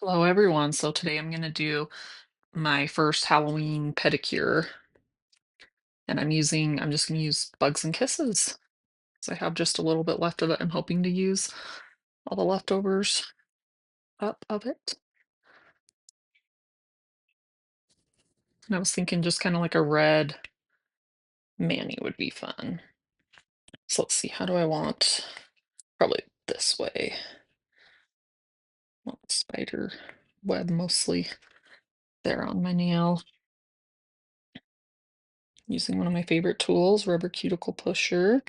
Hello everyone. So today I'm gonna do my first Halloween pedicure and I'm just gonna use Bugs and Kisses. So I have just a little bit left of it. I'm hoping to use all the leftovers up of it. And I was thinking just kind of like a red mani would be fun. So let's see, how do I want? Probably this way. Want spider web mostly there on my nail. Using one of my favorite tools, rubber cuticle pusher.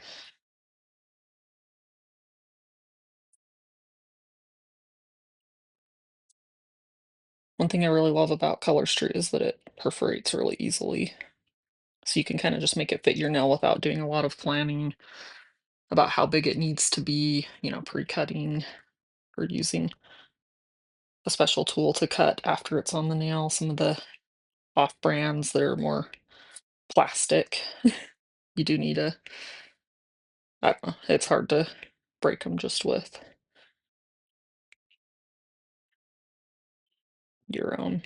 One thing I really love about Color Street is that it perforates really easily. So you can kind of just make it fit your nail without doing a lot of planning about how big it needs to be, pre-cutting or using a special tool to cut after it's on the nail. Some of the off brands that are more plastic, you do need I don't know, it's hard to break them just with your own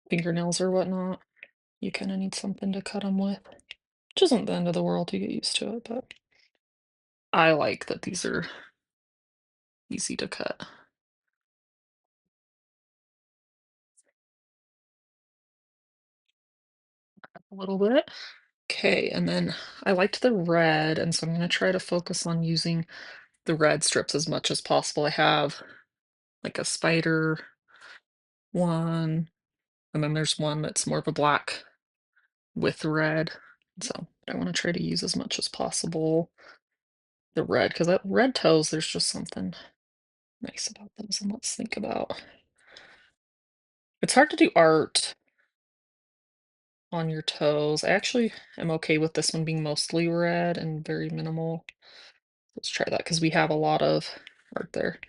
fingernails or whatnot. You kind of need something to cut them with, which isn't the end of the world. You get used to it, but I like that these are easy to cut a little bit. Okay, and then I liked the red, and so I'm gonna try to focus on using the red strips as much as possible. I have like a spider one, and then there's one that's more of a black with red. So I want to try to use as much as possible the red, because that red toes, there's just something nice about those. And let's think about it's hard to do art on your toes. I actually am okay with this one being mostly red and very minimal. Let's try that because we have a lot of art there.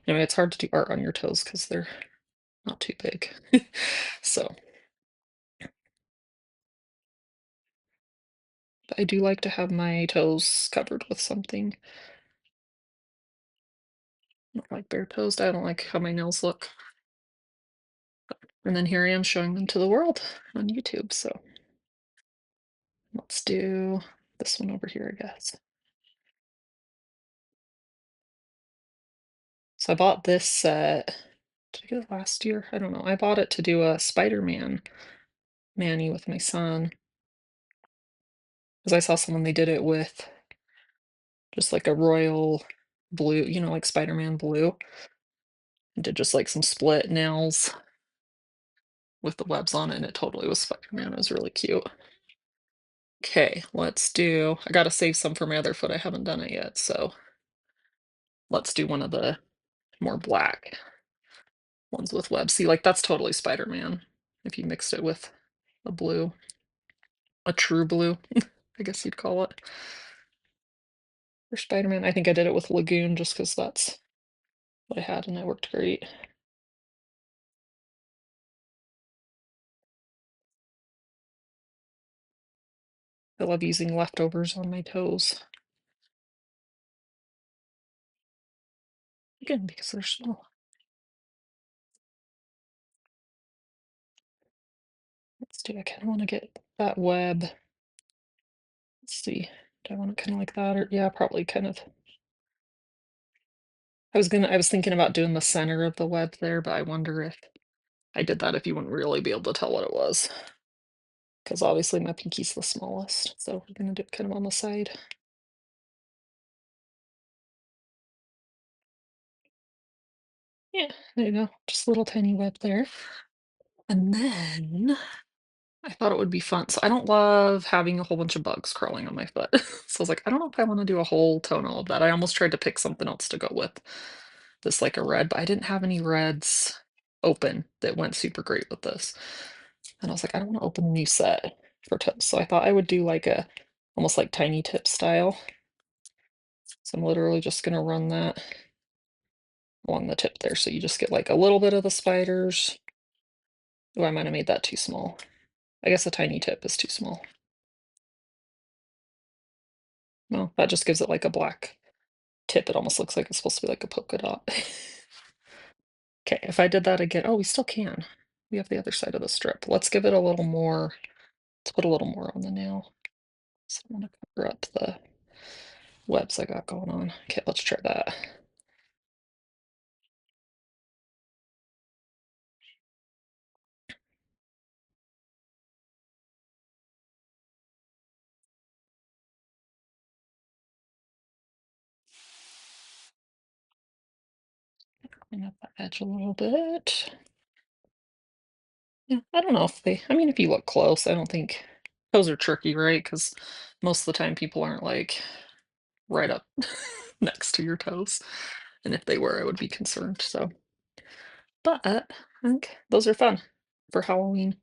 Anyway, it's hard to do art on your toes because they're not too big. So, but I do like to have my toes covered with something. Not like bare toes. I don't like how my nails look. And then here I am showing them to the world on YouTube. So let's do this one over here, I guess. So I bought this set. Did I get it last year? I don't know. I bought it to do a Spider-Man mani with my son because I saw someone they did it with just like a royal blue, like Spider-Man blue. And did just like some split nails with the webs on it, and it totally was Spider-Man. It was really cute. Okay, I gotta save some for my other foot. I haven't done it yet, so let's do one of the more black ones with webs. See, like that's totally Spider-Man if you mixed it with a blue, a true blue, I guess you'd call it. For Spider-Man, I think I did it with Lagoon just because that's what I had and it worked great. I love using leftovers on my toes. Again, because they're small. I kind of want to get that web. Let's see. Do I want it kind of like that or yeah, probably kind of. I was thinking about doing the center of the web there, but I wonder if I did that if you wouldn't really be able to tell what it was. Because obviously my pinky's the smallest, so we're gonna do it kind of on the side. Yeah, there you go. Just a little tiny web there. And then I thought it would be fun. So I don't love having a whole bunch of bugs crawling on my foot. So I was like, I don't know if I want to do a whole toenail of that. I almost tried to pick something else to go with this, like a red, but I didn't have any reds open that went super great with this. And I was like, I don't want to open a new set for tips. So I thought I would do like a almost like tiny tip style. So I'm literally just gonna run that along the tip there. So you just get like a little bit of the spiders. Oh, I might have made that too small. I guess a tiny tip is too small. Well, that just gives it like a black tip. It almost looks like it's supposed to be like a polka dot. Okay, if I did that again, oh, we still can. We have the other side of the strip. Let's give it a little more. Let's put a little more on the nail. So I want to cover up the webs I got going on. Okay, let's try that. Clean up that edge a little bit. Yeah, I don't know if they, I mean, if you look close, I don't think toes are tricky, right? Because most of the time people aren't like right up next to your toes. And if they were, I would be concerned. So, but I think those are fun for Halloween.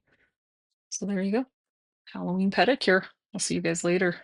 So there you go. Halloween pedicure. I'll see you guys later.